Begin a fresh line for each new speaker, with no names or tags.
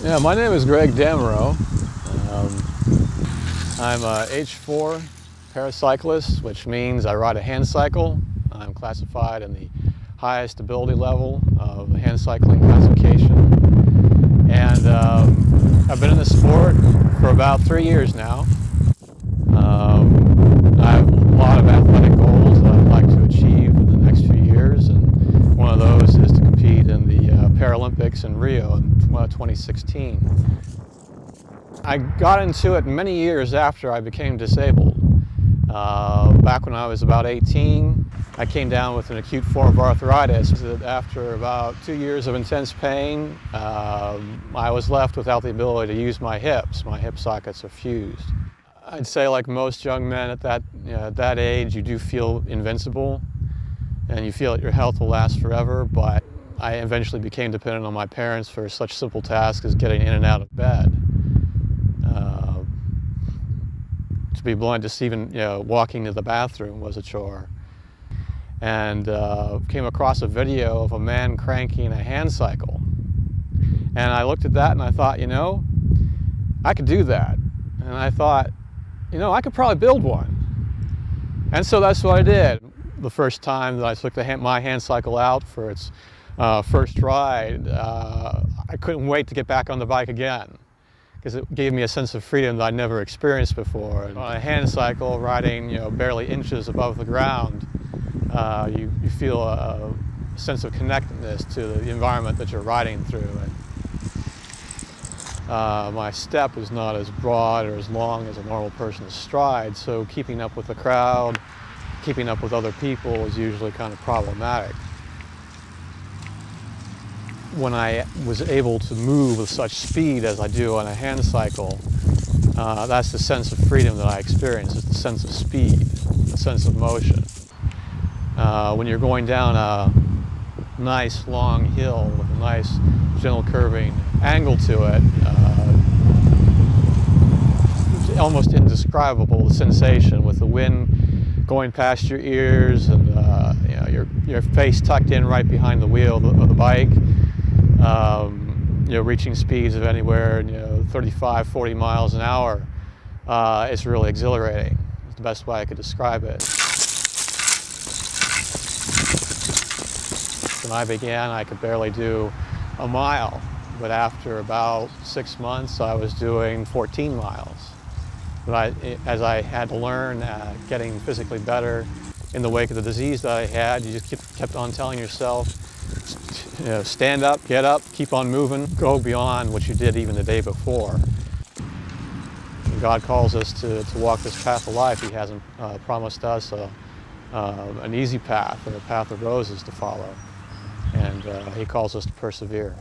Yeah, my name is Damerow. I'm a H4 paracyclist, which means I ride a hand cycle. I'm classified in the highest ability level of the hand cycling classification. And I've been in the sport for about 3 years now. I have a lot of athletic goals that I'd like to achieve in the next few years, and one of those is to compete in the Paralympics in Rio in 2016. I got into it many years after I became disabled. Back when I was about 18, I came down with an acute form of arthritis. After about 2 years of intense pain, I was left without the ability to use my hips. My hip sockets are fused. I'd say, like most young men at that age, you do feel invincible and you feel that your health will last forever, but I eventually became dependent on my parents for such simple tasks as getting in and out of bed. To be blunt, just even walking to the bathroom was a chore. And came across a video of a man cranking a hand cycle. And I looked at that and I thought, I could do that. And I thought, I could probably build one. And so that's what I did. The first time that I took my hand cycle out for its first ride, I couldn't wait to get back on the bike again, because it gave me a sense of freedom that I'd never experienced before. And on a hand cycle, riding barely inches above the ground, you feel a sense of connectedness to the environment that you're riding through. My step is not as broad or as long as a normal person's stride, so keeping up with the crowd, keeping up with other people is usually kind of problematic. When I was able to move with such speed as I do on a hand cycle, that's the sense of freedom that I experience. It's the sense of speed, the sense of motion. When you're going down a nice long hill with a nice gentle curving angle to it, it's almost indescribable, the sensation with the wind going past your ears and your face tucked in right behind the wheel of the bike. Reaching speeds of anywhere 35, 40 miles an hour. It's really exhilarating. It's the best way I could describe it. When I began, I could barely do a mile, but after about 6 months, I was doing 14 miles. But as I had to learn getting physically better in the wake of the disease that I had, you just kept on telling yourself, stand up, get up, keep on moving, go beyond what you did even the day before. When God calls us to walk this path of life, He hasn't promised us an easy path or a path of roses to follow. And He calls us to persevere.